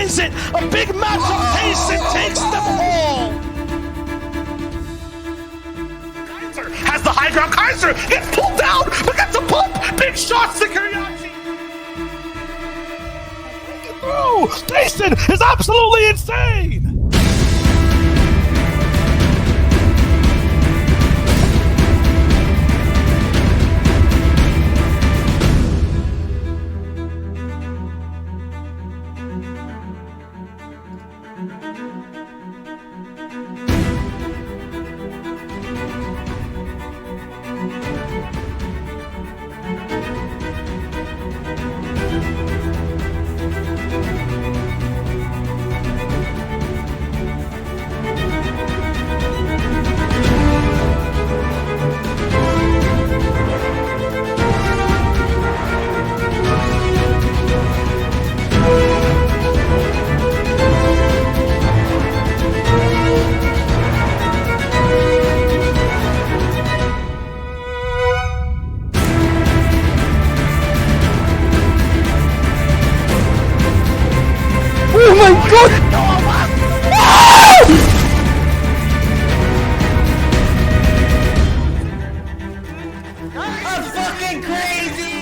finds it. A big match of pace and takes them all. Kaiser has the high ground. Kaiser gets pulled down, but gets a bump. Big shots to Kuriachi. Oh, Mason is absolutely insane. Oh my god! I'm fucking crazy!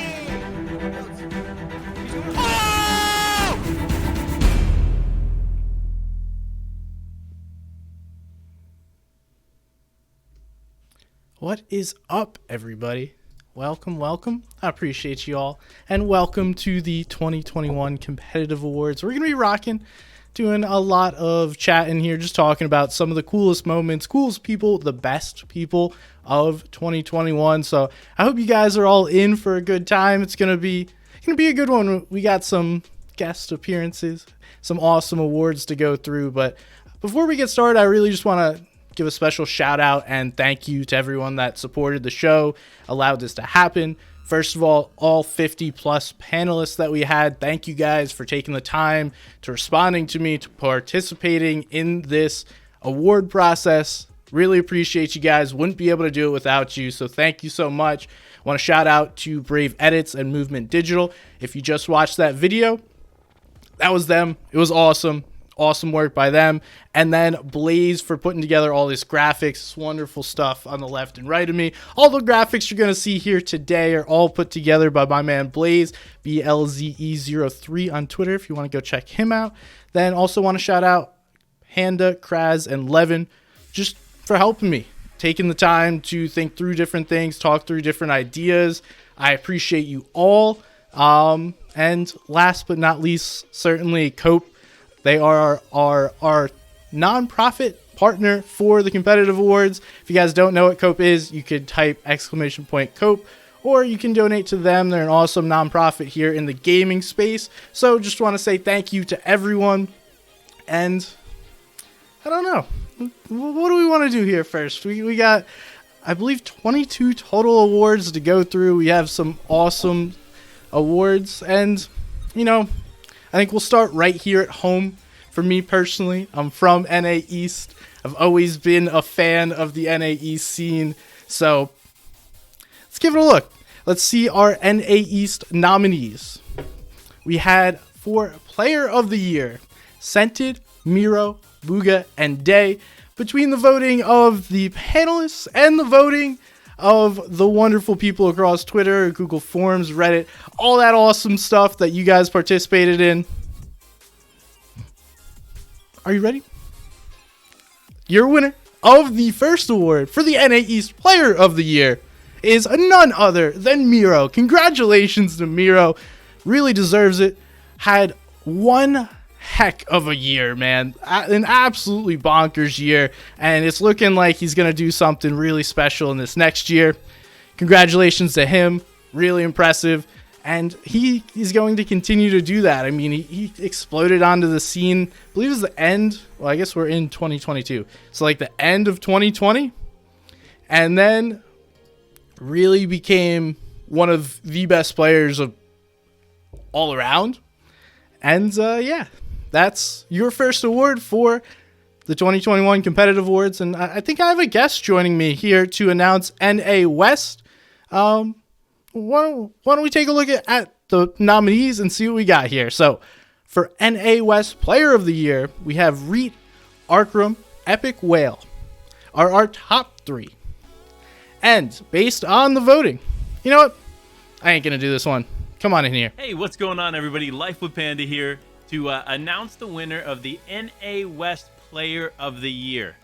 What is up, everybody? Welcome. I appreciate you all, and welcome to the 2021 Competitive Awards. We're going to be rocking, doing a lot of chatting here, just talking about some of the coolest moments, coolest people, the best people of 2021. So I hope you guys are all in for a good time. It's going to be a good one. We got some guest appearances, some awesome awards to go through. But before we get started, I really just want to give a special shout out and thank you to everyone that supported the show, allowed this to happen. First of all 50 plus panelists that we had, thank you guys for taking the time, to responding to me, to participating in this award process. Really appreciate you guys. Wouldn't be able to do it without you, so thank you so much. Want to shout out to Brave Edits and Movement Digital. If you just watched that video, that was them. It was awesome. Awesome work by them. And then Blaze for putting together all this graphics, this wonderful stuff on the left and right of me. All the graphics you're going to see here today are all put together by my man Blaze, BLZE03 on Twitter if you want to go check him out. Then also want to shout out Panda, Kraz, and Levin just for helping me, taking the time to think through different things, talk through different ideas. I appreciate you all. And last but not least, certainly Cope. They are our nonprofit partner for the Competitive Awards. If you guys don't know what Cope is, you could type !Cope, or you can donate to them. They're an awesome nonprofit here in the gaming space. So just want to say thank you to everyone. And I don't know, what do we want to do here first? We got, I believe, 22 total awards to go through. We have some awesome awards, and you know, I think we'll start right here at home. For me personally, I'm from NA East. I've always been a fan of the NA East scene. So let's give it a look. Let's see our NA East nominees. We had for Player of the Year, Scented, Miro, Booga, and Day. Between the voting of the panelists and the voting of the wonderful people across Twitter, Google Forms, Reddit, all that awesome stuff that you guys participated in. Are you ready? Your winner of the first award for the NA East Player of the Year is none other than Miro. Congratulations to Miro. Really deserves it. Had one heck of a year, man. An absolutely bonkers year. And it's looking like he's going to do something really special in this next year. Congratulations to him. Really impressive. And he is going to continue to do that. I mean, he exploded onto the scene. I believe it was the end. Well, I guess we're in 2022. So like the end of 2020. And then really became one of the best players of all around. And yeah, that's your first award for the 2021 Competitive Awards. And I think I have a guest joining me here to announce NA West. Why don't we take a look at the nominees and see what we got here. So For NA West Player of the Year, we have ROOKTE, Arkram, Epic Whale are our top 3. And based on the voting, you know what? I ain't gonna do this one. Come on in here. Hey, what's going on, everybody? Life with Panda here to announce the winner of the NA West Player of the Year.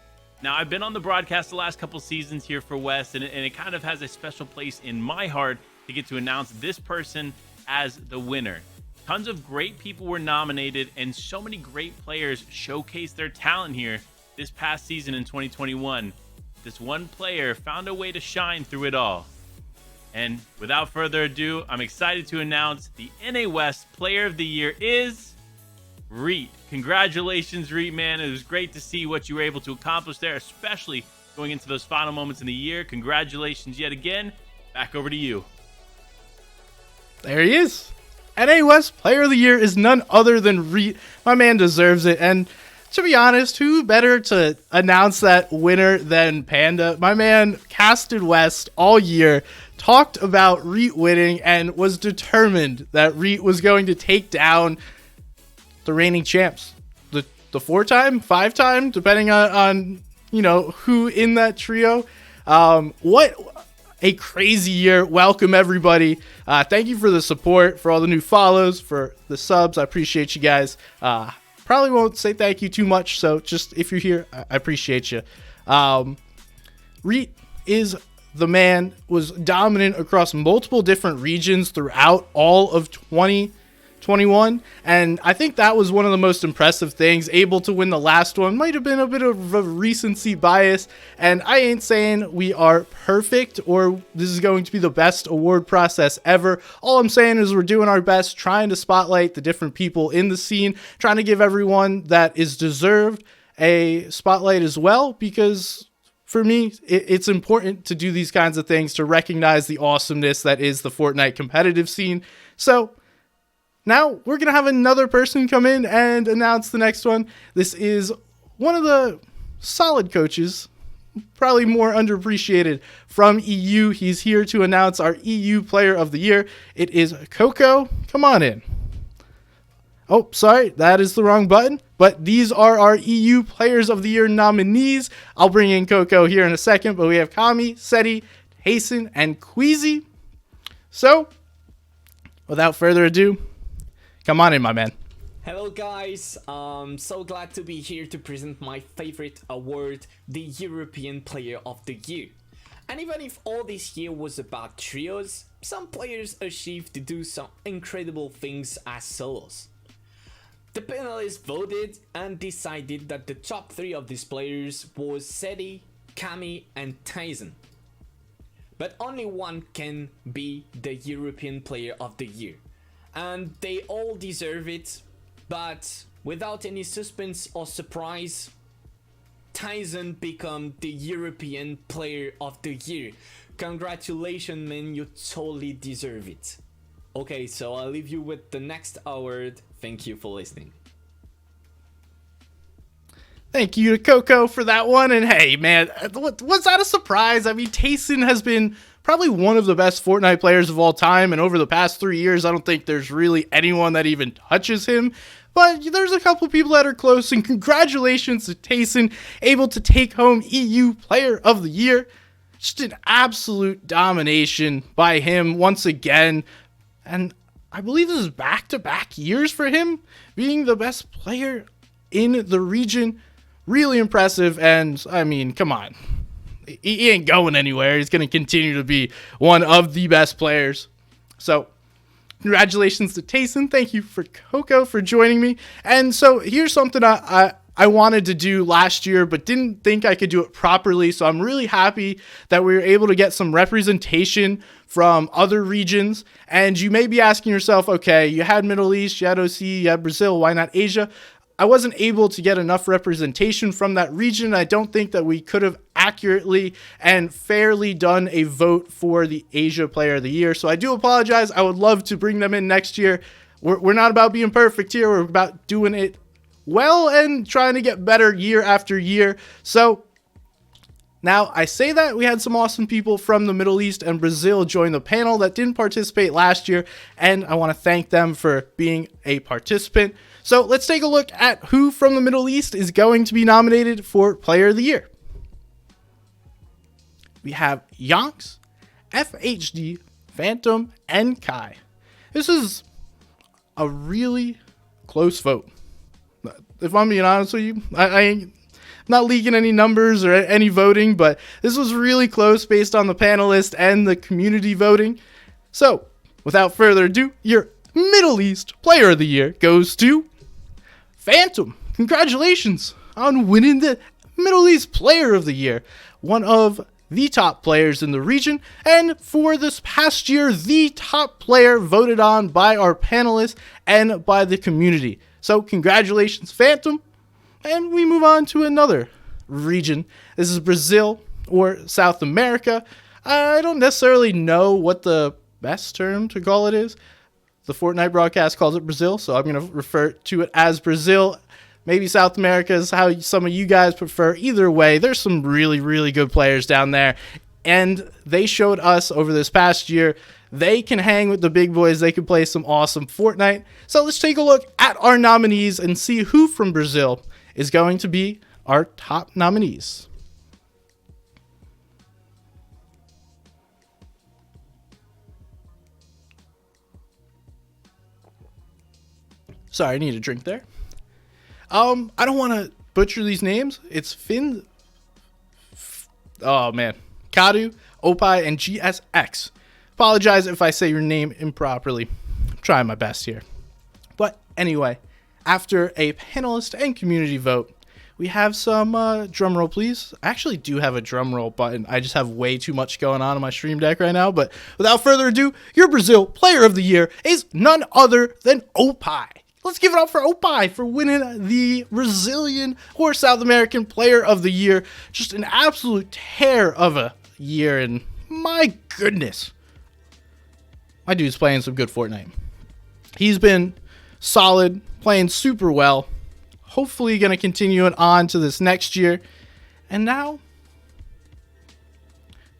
Now, I've been on the broadcast the last couple seasons here for West, and it kind of has a special place in my heart to get to announce this person as the winner. Tons of great people were nominated, and so many great players showcased their talent here this past season in 2021. This one player found a way to shine through it all. And without further ado, I'm excited to announce the NA West Player of the Year is ROOKTE. Congratulations, ROOKTE, man. It was great to see what you were able to accomplish there, especially going into those final moments in the year. Congratulations yet again. Back over to you. There he is. NA West Player of the Year is none other than ROOKTE. My man deserves it. And to be honest, who better to announce that winner than Panda? My man casted West all year, talked about ROOKTE winning, and was determined that ROOKTE was going to take down the reigning champs. The 4-time, 5-time, depending on you know who in that trio. What a crazy year. Welcome everybody. Thank you for the support, for all the new follows, for the subs. I appreciate you guys. Probably won't say thank you too much, so just if you're here, I appreciate you. ROOKTE is the man, was dominant across multiple different regions throughout all of 2021, and I think that was one of the most impressive things. Able to win the last one. Might have been a bit of a recency bias, and I ain't saying we are perfect or this is going to be the best award process ever. All I'm saying is we're doing our best, trying to spotlight the different people in the scene, trying to give everyone that is deserved a spotlight as well, because for me, it's important to do these kinds of things to recognize the awesomeness that is the Fortnite competitive scene. So now we're going to have another person come in and announce the next one. This is one of the solid coaches, probably more underappreciated, from EU. He's here to announce our EU Player of the Year. It is Coco. Come on in. Oh, sorry, that is the wrong button. But these are our EU Players of the Year nominees. I'll bring in Coco here in a second, but we have Kami, Seti, Hasten, and Queasy. So, without further ado, come on in, my man. Hello guys, I'm so glad to be here to present my favorite award, the European Player of the Year. And even if all this year was about trios, some players achieved to do some incredible things as solos. The panelists voted and decided that the top 3 of these players was Seti, Kami, and Tyson. But only one can be the European Player of the Year. And they all deserve it, but without any suspense or surprise, Tyson become the European Player of the Year. Congratulations, man, you totally deserve it. Okay, so I'll leave you with the next award. Thank you for listening. Thank you to Coco for that one. And hey, man, was that a surprise? I mean, Tyson has been probably one of the best Fortnite players of all time. And over the past 3 years, I don't think there's really anyone that even touches him. But there's a couple people that are close. And congratulations to Tyson, able to take home EU Player of the Year. Just an absolute domination by him once again. And I believe this is back-to-back years for him being the best player in the region. Really impressive, and I mean, come on. He ain't going anywhere. He's going to continue to be one of the best players. So, congratulations to Tyson. Thank you for Coco for joining me. And so, here's something I wanted to do last year, but didn't think I could do it properly. So, I'm really happy that we were able to get some representation from other regions. And you may be asking yourself, okay, you had Middle East, you had OCE, you had Brazil, why not Asia? I wasn't able to get enough representation from that region. I don't think that we could have accurately and fairly done a vote for the Asia Player of the Year. So I do apologize. I would love to bring them in next year. We're not about being perfect here. We're about doing it well and trying to get better year after year. So Now, I say that we had some awesome people from the Middle East and Brazil join the panel that didn't participate last year, and I want to thank them for being a participant. So let's take a look at who from the Middle East is going to be nominated for Player of the Year. We have Yonks, FHD, Phantom, and Kai. This is a really close vote. If I'm being honest with you, I ain't not leaking any numbers or any voting, but this was really close based on the panelists and the community voting. So, without further ado, your Middle East Player of the Year goes to Phantom. Congratulations on winning the Middle East Player of the Year, one of the top players in the region, and for this past year, the top player voted on by our panelists and by the community. So, congratulations, Phantom. And we move on to another region. This is Brazil or South America. I don't necessarily know what the best term to call it is. The Fortnite broadcast calls it Brazil, so I'm going to refer to it as Brazil. Maybe South America is how some of you guys prefer. Either way, there's some really, really good players down there. And they showed us over this past year they can hang with the big boys. They can play some awesome Fortnite. So let's take a look at our nominees and see who from Brazil is going to be our top nominees. Sorry, I need a drink there. I don't want to butcher these names. It's oh man, Kadu, Opai, and GSX. Apologize if I say your name improperly. I'm trying my best here. But anyway, after a panelist and community vote, we have some drum roll, please. I actually do have a drum roll button. I just have way too much going on my stream deck right now. But without further ado, your Brazil Player of the Year is none other than Opai. Let's give it up for Opai for winning the Brazilian or South American Player of the Year. Just an absolute tear of a year, and my goodness, my dude's playing some good Fortnite. He's been solid, playing super well. Hopefully going to continue it on to this next year. And now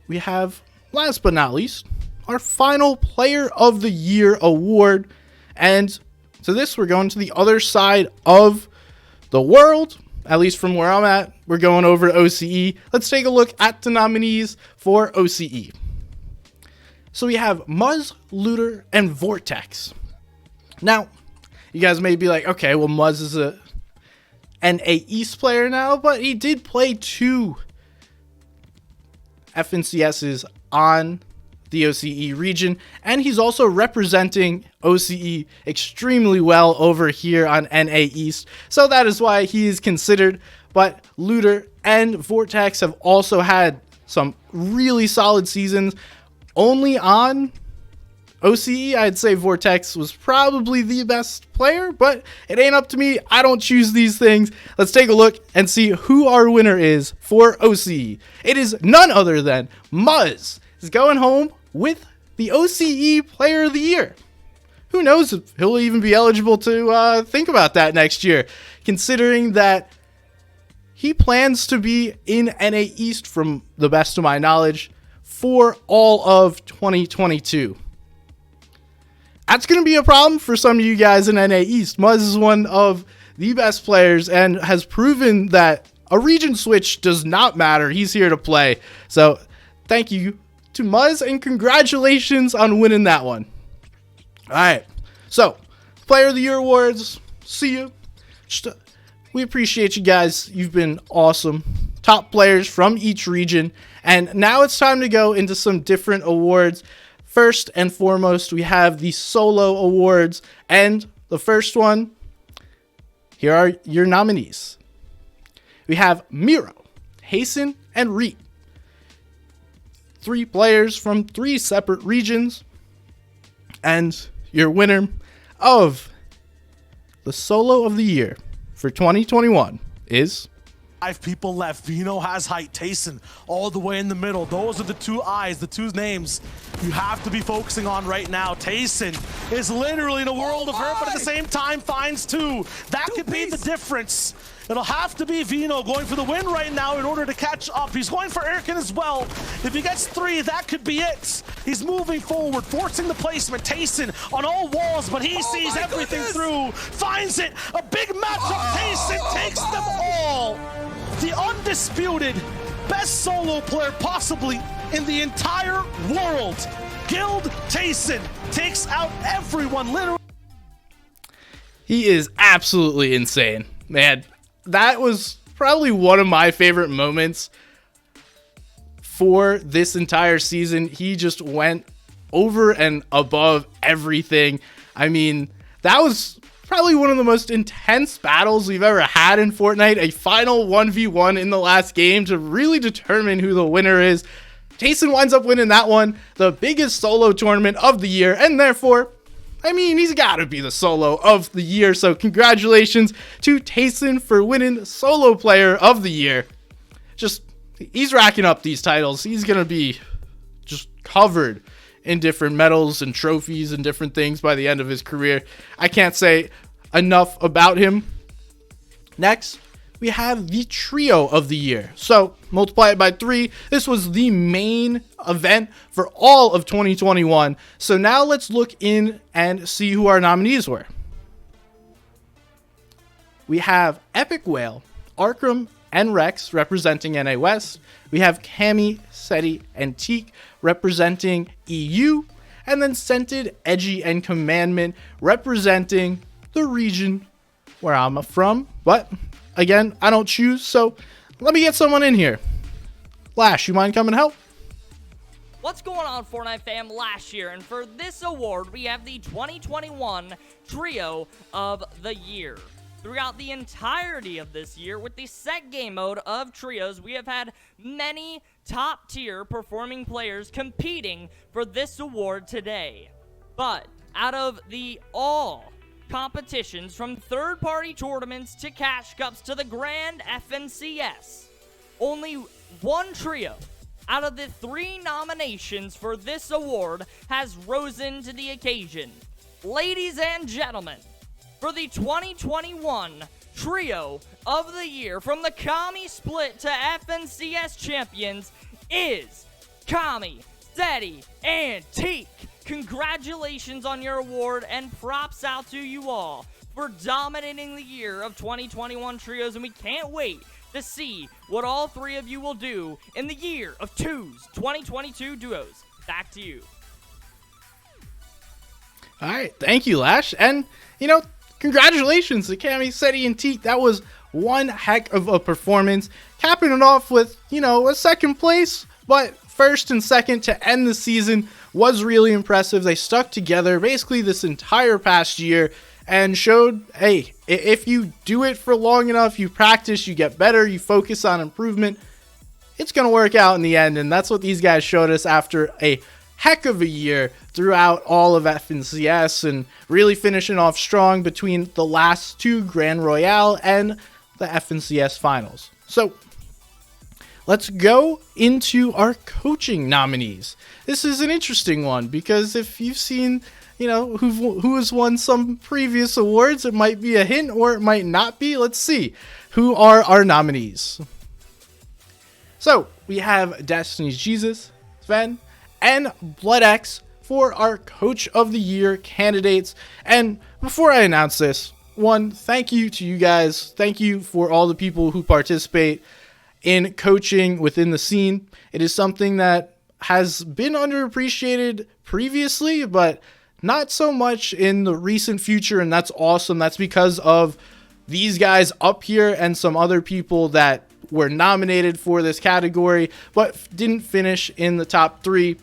we have, last but not least, our final Player of the Year award. And so this, we're going to the other side of the world, at least from where I'm at. We're going over to OCE. Let's take a look at the nominees for OCE. So we have Muzz, Looter, and Vortex. Now, you guys may be like, okay, well, Muzz is a NAE East player now, but he did play 2 FNCSs on the OCE region, and he's also representing OCE extremely well over here on NA East, so that is why he is considered. But Looter and Vortex have also had some really solid seasons. Only on OCE, I'd say Vortex was probably the best player, but it ain't up to me. I don't choose these things. Let's take a look and see who our winner is for OCE. It is none other than Muzz is going home with the OCE Player of the Year. Who knows if he'll even be eligible to think about that next year, considering that he plans to be in NA East, from the best of my knowledge, for all of 2022. That's going to be a problem for some of you guys in NA East. Muzz is one of the best players and has proven that a region switch does not matter. He's here to play. So thank you to Muzz and congratulations on winning that one. All right. So Player of the Year awards. See you. We appreciate you guys. You've been awesome. Top players from each region. And now it's time to go into some different awards. First and foremost, we have the solo awards. And the first one, here are your nominees. We have Miro, Hasten, and Reet. 3 players from 3 separate regions. And your winner of the solo of the year for 2021 is 5 people left. Vino has height. Tayson all the way in the middle. Those are the 2 eyes, the 2 names you have to be focusing on right now. Tayson is literally in a world of hurt, but at the same time finds 2. That could be the difference It'll have to be Vino going for the win right now in order to catch up. He's going for Erkin as well. If he gets 3, that could be it. He's moving forward, forcing the placement. Tayson on all walls, but he sees everything through. Finds it. A big matchup. Tayson takes them all. The undisputed best solo player possibly in the entire world. Guild Tayson takes out everyone, literally. He is absolutely insane, man. That was probably one of my favorite moments for this entire season. He just went over and above everything. I mean, that was probably one of the most intense battles we've ever had in Fortnite. A final 1v1 in the last game to really determine who the winner is. Tayson winds up winning that one, the biggest solo tournament of the year, and therefore, I mean, he's got to be the solo of the year. So congratulations to Tayson for winning solo player of the year. Just, he's racking up these titles. He's going to be just covered in different medals and trophies and different things by the end of his career. I can't say enough about him. Next, we have the trio of the year. So multiply it by 3. This was the main event for all of 2021. So now let's look in and see who our nominees were. We have Epic Whale, Arkram, and Rex representing NA West. We have Cammy, Seti, and Teak representing EU. And then Scented, Edgy, and Commandment representing the region where I'm from. But again, I don't choose, so let me get someone in here. Lash, you mind coming to help? What's going on, Fortnite fam? Lash here, and for this award, we have the 2021 Trio of the Year. Throughout the entirety of this year, with the set game mode of trios, we have had many top-tier performing players competing for this award today. But out of the all competitions, from third-party tournaments to cash cups to the grand FNCS, only one trio out of the 3 nominations for this award has risen to the occasion. Ladies and gentlemen, for the 2021 Trio of the Year from the Kami Split to FNCS champions is Kami, Seti, and Teak. Congratulations on your award, and props out to you all for dominating the year of 2021 trios, and we can't wait to see what all 3 of you will do in the year of 2022 duos. Back to you. All right, thank you, Lash. And, you know, congratulations to Cammy, Seti, and Teak. That was one heck of a performance. Capping it off with, you know, a second place, but first and second to end the season was really impressive. They stuck together basically this entire past year and showed, hey, if you do it for long enough, you practice, you get better, you focus on improvement, it's going to work out in the end. And that's what these guys showed us after a heck of a year throughout all of FNCS, and really finishing off strong between the last 2 Grand Royale and the FNCS finals. So let's go into our coaching nominees. This is an interesting one because if you've seen, you know, who has won some previous awards, it might be a hint or it might not be. Let's see. Who are our nominees? So we have Destiny's Jesus, Sven, and BloodX for our Coach of the Year candidates. And before I announce this, one, thank you to you guys. Thank you for all the people who participate in coaching within the scene. It is something that has been underappreciated previously, but not so much in the recent future, and that's awesome. That's because of these guys up here and some other people that were nominated for this category but didn't finish in the top 3.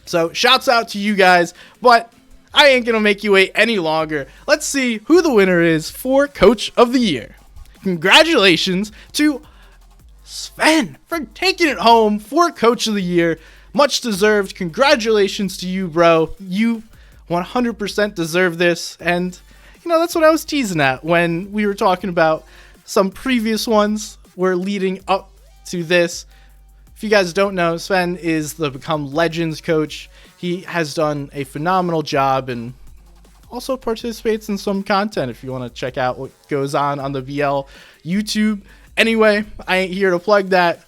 So shouts out to you guys, but I ain't gonna make you wait any longer. Let's see who the winner is for Coach of the Year. Congratulations to Sven for taking it home for Coach of the Year. Much deserved. Congratulations to you, bro. You 100% deserve this. And, you know, that's what I was teasing at when we were talking about some previous ones were leading up to this. If you guys don't know, Sven is the Become Legends coach. He has done a phenomenal job, and also participates in some content if you want to check out what goes on the VL YouTube. Anyway, I ain't here to plug that.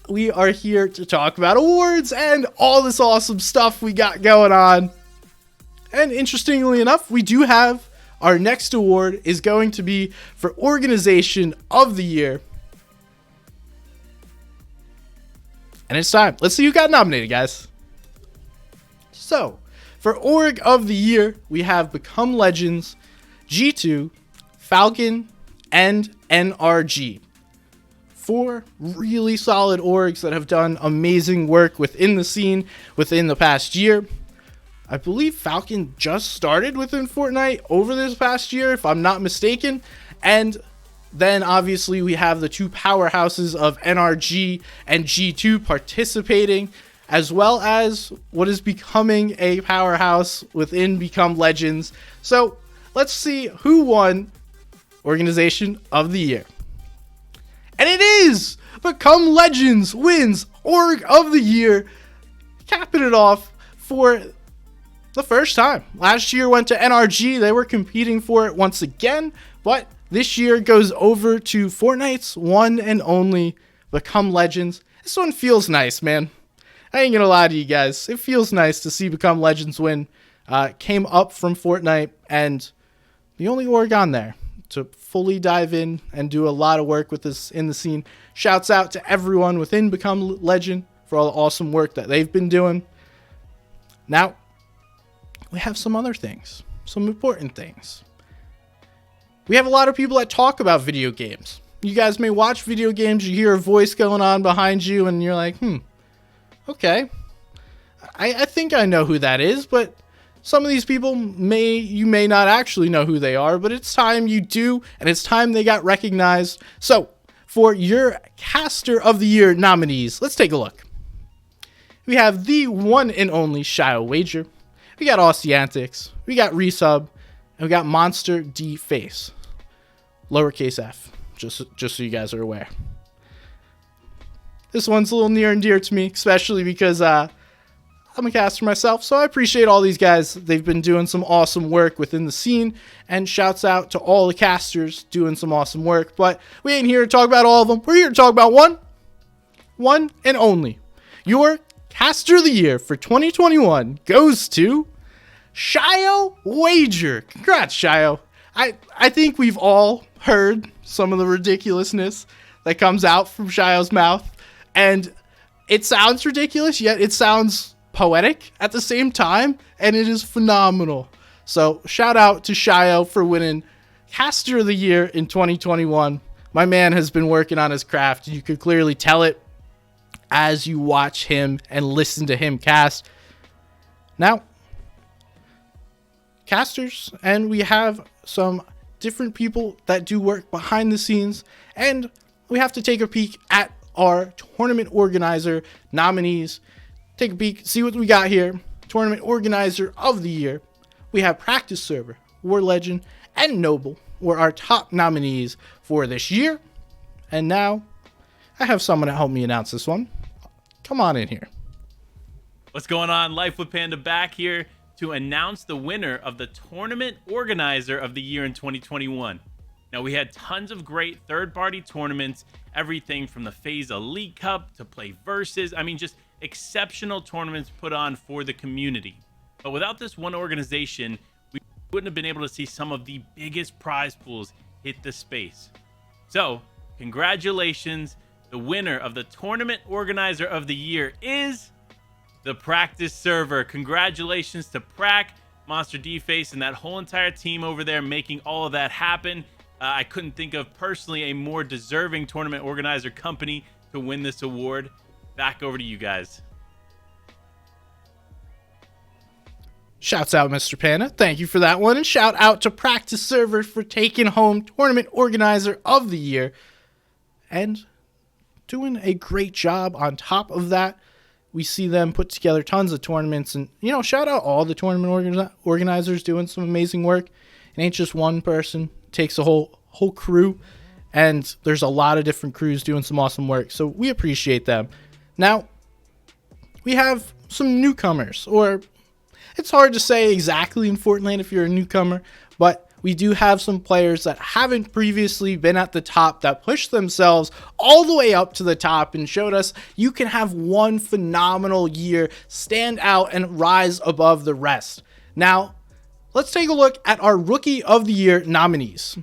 We are here to talk about awards and all this awesome stuff we got going on. And interestingly enough, we do have our next award is going to be for Organization of the Year. And it's time. Let's see who got nominated, guys. So, for Org of the Year, we have Become Legends, G2, Falcon, and NRG. 4 really solid orgs that have done amazing work within the scene within the past year. I believe Falcon just started within Fortnite over this past year, if I'm not mistaken. And then obviously we have the 2 powerhouses of NRG and G2 participating, as well as what is becoming a powerhouse within Become Legends. So let's see who won Organization of the Year. And it is Become Legends wins Org of the Year, capping it off for the first time. Last year went to NRG. They were competing for it once again, but this year goes over to Fortnite's one and only Become Legends. This one feels nice, man. I ain't gonna lie to you guys. It feels nice to see Become Legends win. Came up from Fortnite and the only org on there to fully dive in and do a lot of work with this in the scene. Shouts out to everyone within Become Legend for all the awesome work that they've been doing. Now, we have some other things, some important things. We have a lot of people that talk about video games. You guys may watch video games, you hear a voice going on behind you, and you're like, okay. I think I know who that is, but some of these people you may not actually know who they are, but it's time you do, and it's time they got recognized. So, for your Caster of the Year nominees, let's take a look. We have the one and only Shio Wager. We got Aussie Antics. We got Resub. And we got Monster D Face. Lowercase f, just so you guys are aware. This one's a little near and dear to me, especially because I'm a caster myself, so I appreciate all these guys. They've been doing some awesome work within the scene, and shouts out to all the casters doing some awesome work. But we ain't here to talk about all of them. We're here to talk about one and only. Your Caster of the Year for 2021 goes to Shio Wager. Congrats, Shio. I think we've all heard some of the ridiculousness that comes out from Shio's mouth, and it sounds ridiculous, yet it sounds poetic at the same time, and it is phenomenal. So shout out to Shio for winning Caster of the Year in 2021. My man has been working on his craft. You could clearly tell it as you watch him and listen to him cast. Now, casters, and we have some different people that do work behind the scenes, and we have to take a peek at our tournament organizer nominees. Take a peek, see what we got here. Tournament Organizer of the Year. We have Practice Server, War Legend, and Noble were our top nominees for this year. And now, I have someone to help me announce this one. Come on in here. What's going on? Life with Panda back here to announce the winner of the Tournament Organizer of the Year in 2021. Now, we had tons of great third-party tournaments, everything from the FaZe Elite Cup to Play Versus. I mean, just exceptional tournaments put on for the community. But without this one organization, we wouldn't have been able to see some of the biggest prize pools hit the space. So, congratulations. The winner of the Tournament Organizer of the Year is the Practice Server. Congratulations to Prac, Monster D-Face, and that whole entire team over there making all of that happen. I couldn't think of personally a more deserving tournament organizer company to win this award. Back over to you guys. Shouts out, Mr. Panda. Thank you for that one. And shout out to Practice Server for taking home Tournament Organizer of the Year and doing a great job. On top of that, we see them put together tons of tournaments. And, you know, shout out all the tournament organizers doing some amazing work. It ain't just one person. It takes a whole crew. And there's a lot of different crews doing some awesome work. So we appreciate them. Now, we have some newcomers, or it's hard to say exactly in Fortnite if you're a newcomer, but we do have some players that haven't previously been at the top that pushed themselves all the way up to the top and showed us you can have one phenomenal year, stand out, and rise above the rest. Now, let's take a look at our Rookie of the Year nominees.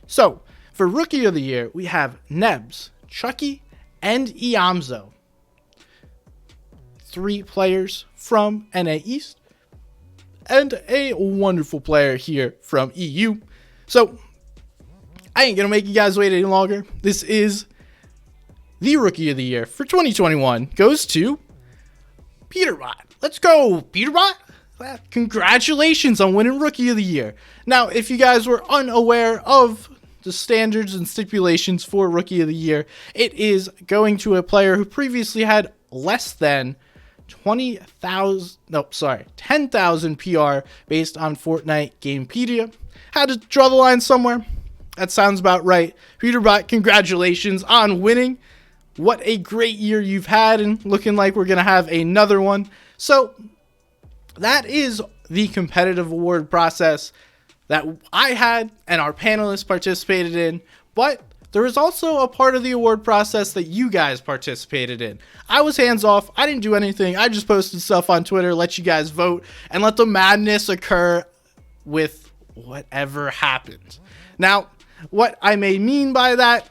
So, for Rookie of the Year, we have Nebs, Chucky, and Iamzo. 3 players from NA East, and a wonderful player here from EU. So, I ain't gonna make you guys wait any longer. This is the Rookie of the Year for 2021 goes to Peterbot. Let's go, Peterbot! Congratulations on winning Rookie of the Year. Now, if you guys were unaware of the standards and stipulations for Rookie of the Year, it is going to a player who previously had less than 10,000 PR based on Fortnite Gamepedia. Had to draw the line somewhere. That sounds about right. Peterbot, congratulations on winning. What a great year you've had, and looking like we're going to have another one. So, that is the competitive award process that I had and our panelists participated in, but there is also a part of the award process that you guys participated in. I was hands off. I didn't do anything. I just posted stuff on Twitter, let you guys vote, and let the madness occur with whatever happened. Now, what I may mean by that,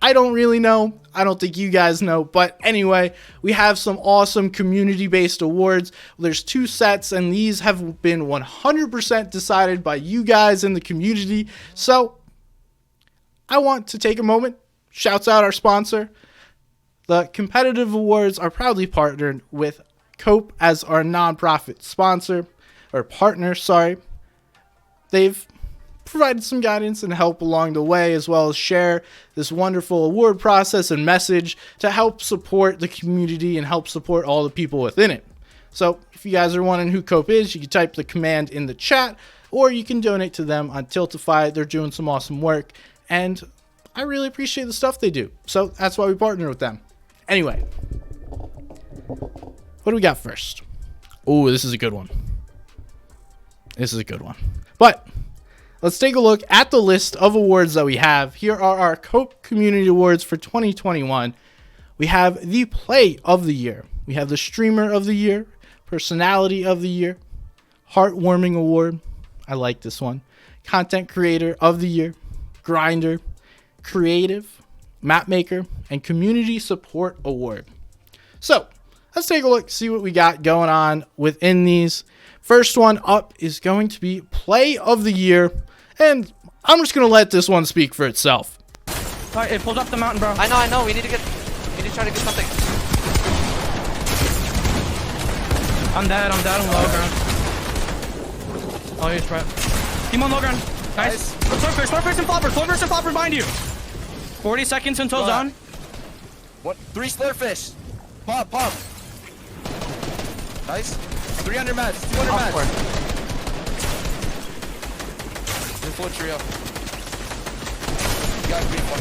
I don't really know. I don't think you guys know. But anyway, we have some awesome community-based awards. There's 2 sets, and these have been 100% decided by you guys in the community. So, I want to take a moment, shouts out our sponsor. The competitive awards are proudly partnered with COPE as our nonprofit sponsor, or partner, sorry. They've provided some guidance and help along the way, as well as share this wonderful award process and message to help support the community and help support all the people within it. So if you guys are wondering who COPE is, you can type the command in the chat, or you can donate to them on Tiltify. They're doing some awesome work, and I really appreciate the stuff they do. So that's why we partner with them. Anyway, what do we got first? Oh, this is a good one. This is a good one. But let's take a look at the list of awards that we have. Here are our COPE Community Awards for 2021. We have the Play of the Year. We have the Streamer of the Year, Personality of the Year, Heartwarming Award. I like this one. Content Creator of the Year, Grinder, Creative, Mapmaker, and Community Support Award. So, let's take a look, see what we got going on within these. First one up is going to be Play of the Year, and I'm just going to let this one speak for itself. Alright, it pulled up the mountain, bro. I know. We need to try to get something. I'm dead on low ground. Oh, he's right. Team on low ground. Nice. Swordfish and flopper behind you. 40 seconds until zone. What? 3 slurfish. Pop. Nice. 300 mats. 200 mats. There's full trio. You got a green one.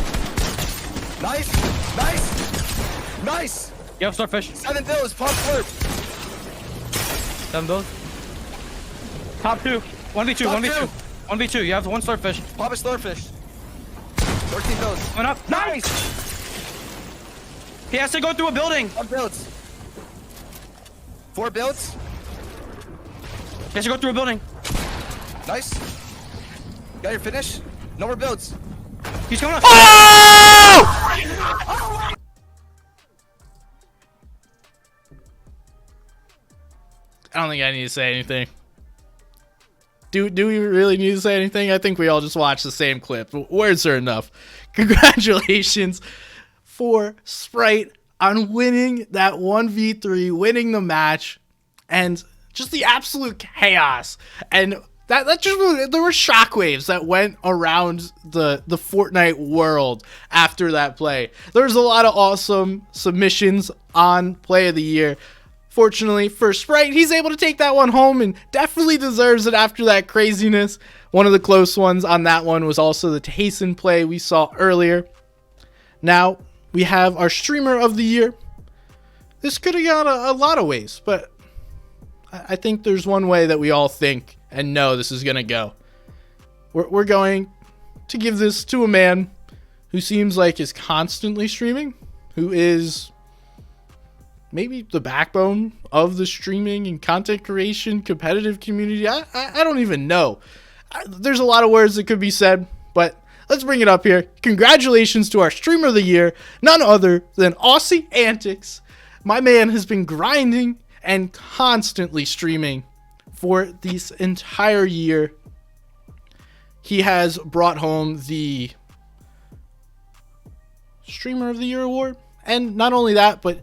Nice. You have swordfish. 7 bills. Pop slurp. 7 builds. Top 2. 1v2. 1v2. You have 1 swordfish. Pop a slurfish. 14 bills. Went up. Nice. He has to go through a building. 1 builds. 4 builds. He has to go through a building. Nice. Got your finish? No more builds. He's going up. I don't think I need to say anything. Do we really need to say anything? I think we all just watched the same clip. Words are enough. Congratulations for Sprite on winning that 1v3, winning the match, and just the absolute chaos. And that just, there were shockwaves that went around the Fortnite world after that play. There was a lot of awesome submissions on Play of the Year. Fortunately for Sprite, he's able to take that one home and definitely deserves it after that craziness. One of the close ones on that one was also the Tayson play we saw earlier. Now, we have our Streamer of the Year. This could have gone a lot of ways, but I think there's one way that we all think and know this is going to go. We're going to give this to a man who seems like is constantly streaming, who is maybe the backbone of the streaming and content creation competitive community. I don't even know. There's a lot of words that could be said, but let's bring it up here. Congratulations to our streamer of the year, none other than OCE Antics. My man has been grinding and constantly streaming for this entire year. He has brought home the Streamer of the Year award. And not only that, but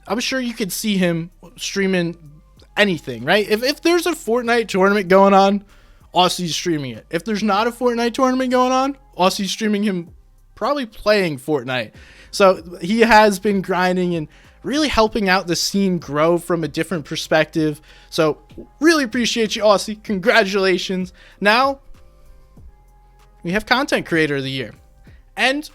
I'm sure you could see him streaming anything, right? If there's a Fortnite tournament going on, OCE's streaming it. If there's not a Fortnite tournament going on, OCE's streaming him probably playing Fortnite. So he has been grinding and really helping out the scene grow from a different perspective. So really appreciate you, OCE. Congratulations. Now we have Content Creator of the Year. And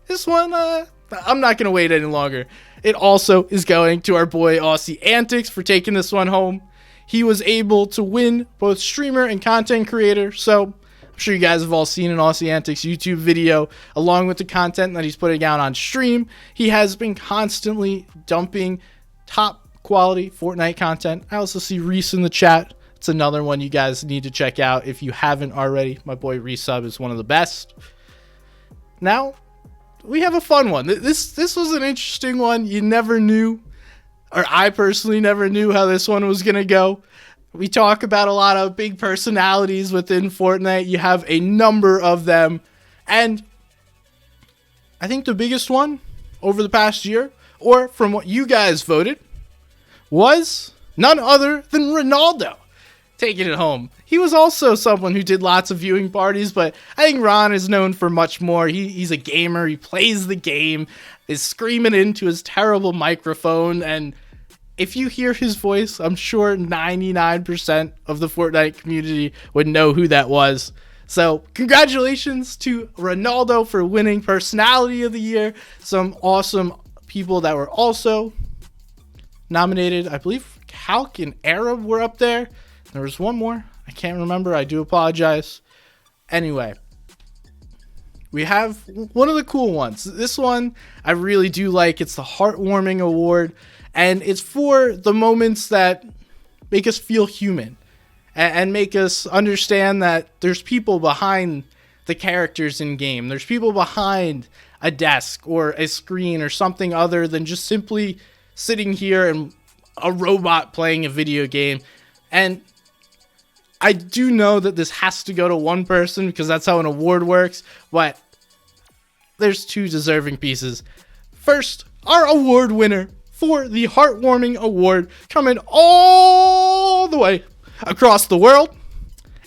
this one, I'm not going to wait any longer. It also is going to our boy OCE Antics for taking this one home. He was able to win both streamer and content creator. So I'm sure you guys have all seen an OCE Antics YouTube video along with the content that he's putting out on stream. He has been constantly dumping top quality Fortnite content. I also see Reese in the chat. It's another one you guys need to check out if you haven't already. My boy Resub is one of the best. Now we have a fun one. This was an interesting one. You never knew, or I personally never knew how this one was going to go. We talk about a lot of big personalities within Fortnite. You have a number of them. And I think the biggest one over the past year, or from what you guys voted, was none other than Ronaldo taking it home. He was also someone who did lots of viewing parties, but I think Ron is known for much more. He's a gamer. He plays the game, is screaming into his terrible microphone, and if you hear his voice, I'm sure 99% of the Fortnite community would know who that was. So congratulations to Ronaldo for winning Personality of the Year. Some awesome people that were also nominated. I believe Calc and Arab were up there. There was one more. I can't remember. I do apologize. Anyway, we have one of the cool ones. This one I really do like. It's the Heartwarming Award. And it's for the moments that make us feel human and make us understand that there's people behind the characters in game. There's people behind a desk or a screen or something other than just simply sitting here and a robot playing a video game. And I do know that this has to go to one person because that's how an award works, but there's two deserving pieces. First, our award winner for the Heartwarming Award, coming all the way across the world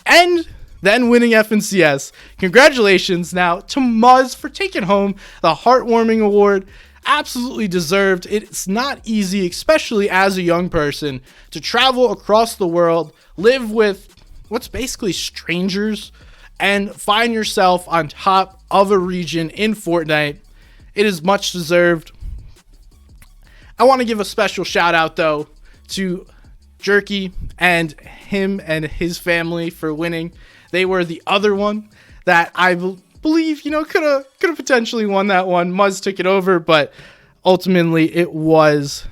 and then winning FNCS. Congratulations now to Muzz for taking home the Heartwarming Award. Absolutely deserved. It's not easy, especially as a young person, to travel across the world, live with what's basically strangers, and find yourself on top of a region in Fortnite. It is much deserved. I want to give a special shout out though to Jerky and him and his family for winning. They were the other one that I believe, could have potentially won that one. Muzz took it over, but ultimately it was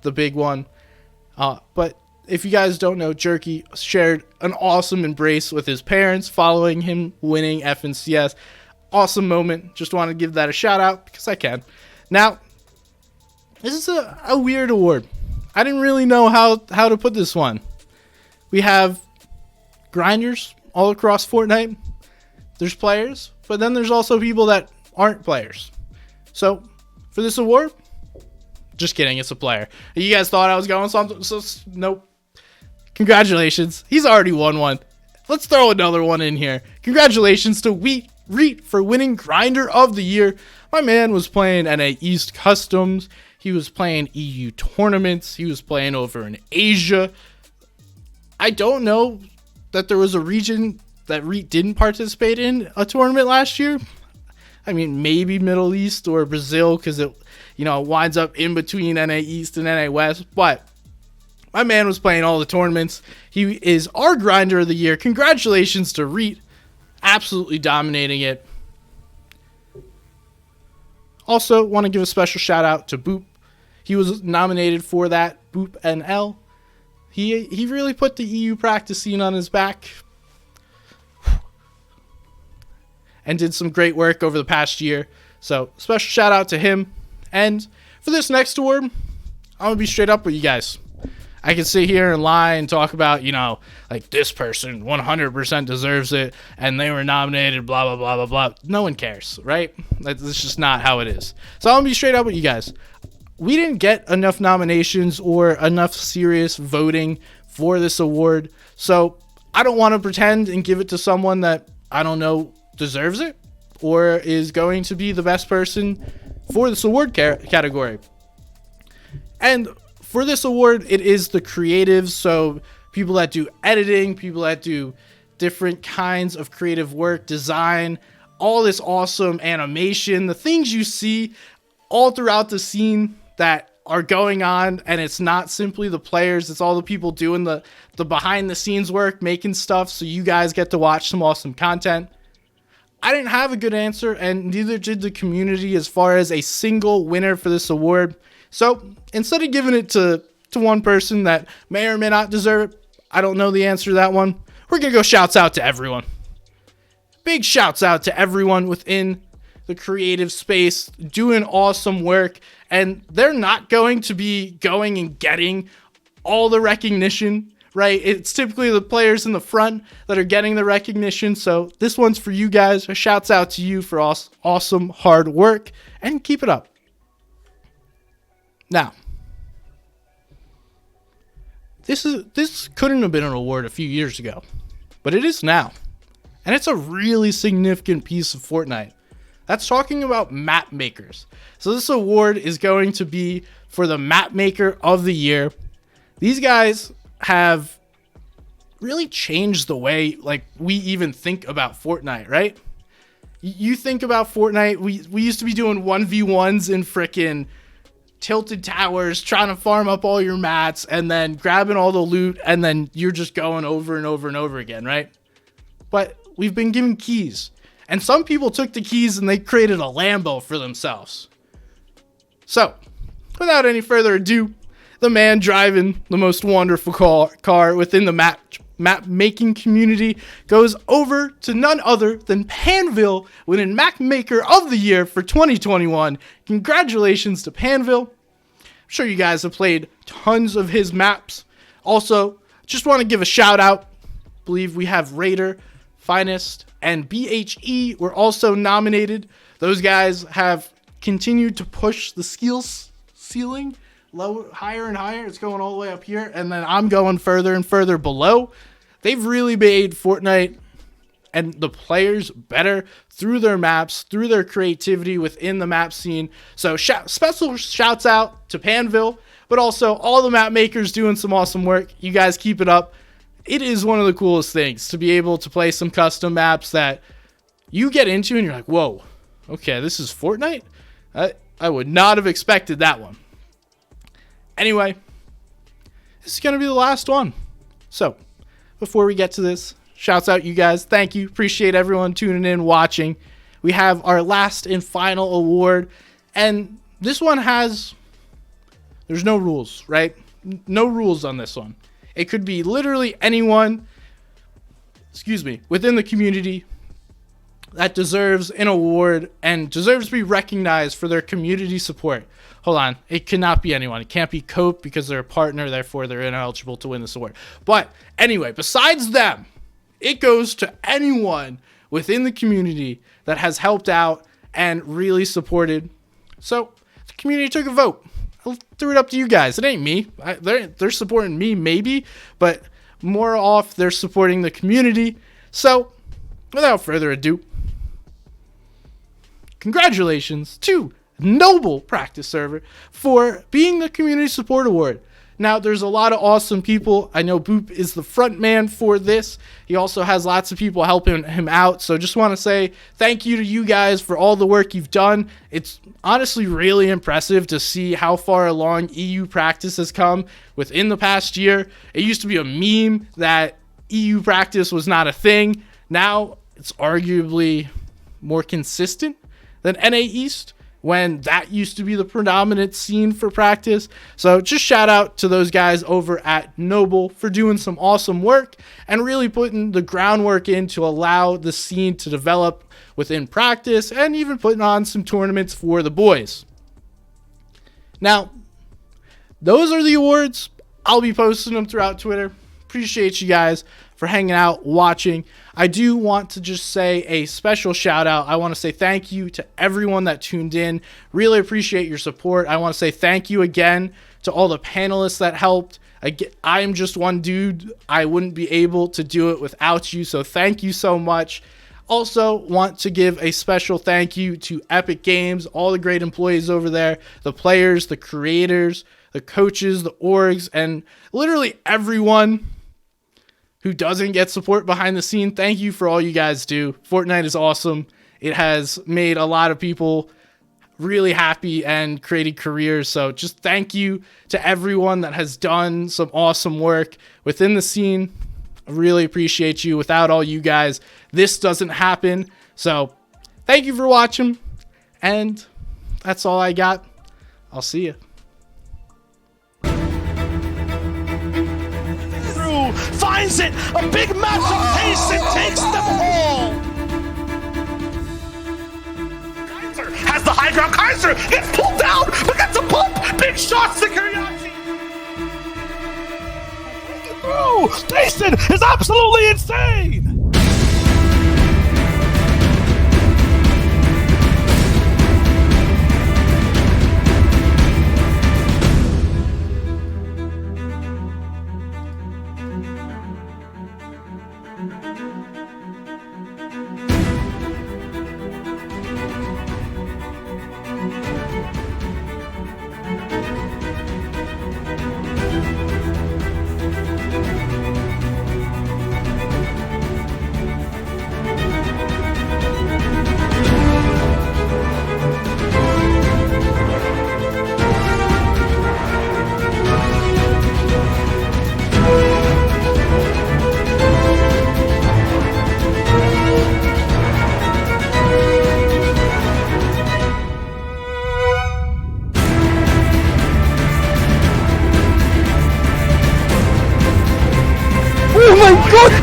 the big one. But if you guys don't know, Jerky shared an awesome embrace with his parents following him winning FNCS. Awesome moment. Just want to give that a shout out because I can. Now, this is a weird award. I didn't really know how to put this one. We have grinders all across Fortnite. There's players, but then there's also people that aren't players. So, for this award, just kidding, it's a player. You guys thought I was going something, so nope. Congratulations. He's already won one. Let's throw another one in here. Congratulations to Reet for winning Grinder of the Year. My man was playing NA East Customs. He was playing EU tournaments. He was playing over in Asia. I don't know that there was a region that Reet didn't participate in a tournament last year. I mean, maybe Middle East or Brazil because it winds up in between NA East and NA West. But My man was playing all the tournaments. He is our grinder of the year. Congratulations to Reet. Absolutely dominating it. Also, want to give a special shout out to Boop. He was nominated for that, Boop NL. He really put the EU practice scene on his back and did some great work over the past year. So, special shout out to him. And for this next award, I'm going to be straight up with you guys. I can sit here and lie and talk about, you know, like this person 100% deserves it and they were nominated, blah, blah, blah, blah, blah. No one cares, right? That's just not how it is. So I'm going to be straight up with you guys. We didn't get enough nominations or enough serious voting for this award. So I don't want to pretend and give it to someone that I don't know deserves it or is going to be the best person for this award category. And for this award, it is the creatives, so people that do editing, people that do different kinds of creative work, design, all this awesome animation, the things you see all throughout the scene that are going on, and it's not simply the players, it's all the people doing the behind the scenes work, making stuff, so you guys get to watch some awesome content. I didn't have a good answer, and neither did the community as far as a single winner for this award. So instead of giving it to one person that may or may not deserve it, I don't know the answer to that one, we're going to go shouts out to everyone. Big shouts out to everyone within the creative space doing awesome work. And they're not going to be going and getting all the recognition, right? It's typically the players in the front that are getting the recognition. So this one's for you guys. A shouts out to you for awesome hard work and keep it up. Now, this couldn't have been an award a few years ago, but it is now. And it's a really significant piece of Fortnite. That's talking about map makers. So this award is going to be for the map maker of the year. These guys have really changed the way like we even think about Fortnite, right? You think about Fortnite, we used to be doing 1v1s in frickin' tilted towers, trying to farm up all your mats, and then grabbing all the loot, and then you're just going over and over and over again, right? But we've been given keys, and some people took the keys and they created a Lambo for themselves. So, without any further ado, the man driving the most wonderful car within the map making community goes over to none other than Panville, winning Map Maker of the Year for 2021. Congratulations to Panville. I'm sure you guys have played tons of his maps. Also, just want to give a shout out. I believe we have Raider, Finest, and BHE were also nominated. Those guys have continued to push the skills ceiling higher and higher. It's going all the way up here, and then I'm going further and further below. They've really made Fortnite and the players better through their maps, through their creativity within the map scene. So special shouts out to Panville, but also all the map makers doing some awesome work. You guys keep it up. It is one of the coolest things to be able to play some custom maps that you get into and you're like, whoa, okay, this is Fortnite? I would not have expected that one. Anyway, this is going to be the last one. So, before we get to this, shouts out you guys. Thank you. Appreciate everyone tuning in, watching. We have our last and final award. And this one there's no rules, right? No rules on this one. It could be literally anyone, within the community that deserves an award and deserves to be recognized for their community support. Hold on. It cannot be anyone. It can't be Cope because they're a partner, therefore they're ineligible to win this award. But anyway, besides them, it goes to anyone within the community that has helped out and really supported. So the community took a vote. I threw it up to you guys. It ain't me. They're supporting me maybe, but more off they're supporting the community. So without further ado, congratulations to Noble Practice Server for being the Community Support Award. Now, there's a lot of awesome people. I know Boop is the front man for this. He also has lots of people helping him out. So just want to say thank you to you guys for all the work you've done. It's honestly really impressive to see how far along EU practice has come within the past year. It used to be a meme that EU practice was not a thing. Now it's arguably more consistent than NA East, when that used to be the predominant scene for practice. So just shout out to those guys over at Noble for doing some awesome work and really putting the groundwork in to allow the scene to develop within practice and even putting on some tournaments for the boys. Now, those are the awards. I'll be posting them throughout Twitter. Appreciate you guys for hanging out, watching. I do want to just say a special shout out. I want to say thank you to everyone that tuned in. Really appreciate your support. I want to say thank you again to all the panelists that helped. I'm just one dude. I wouldn't be able to do it without you, so thank you so much. Also want to give a special thank you to Epic Games, all the great employees over there, the players, the creators, the coaches, the orgs, and literally everyone who doesn't get support behind the scene. Thank you for all you guys do. Fortnite is awesome. It has made a lot of people really happy and created careers. So just thank you to everyone that has done some awesome work within the scene. I really appreciate you. Without all you guys, this doesn't happen. So thank you for watching. And that's all I got. I'll see you. Finds it! A big matchup pace and takes them all! Kaiser has the high ground. Kaiser gets pulled down, but gets a pump! Big shots to Kuriachi! Through! Jason is absolutely insane! Oh my god!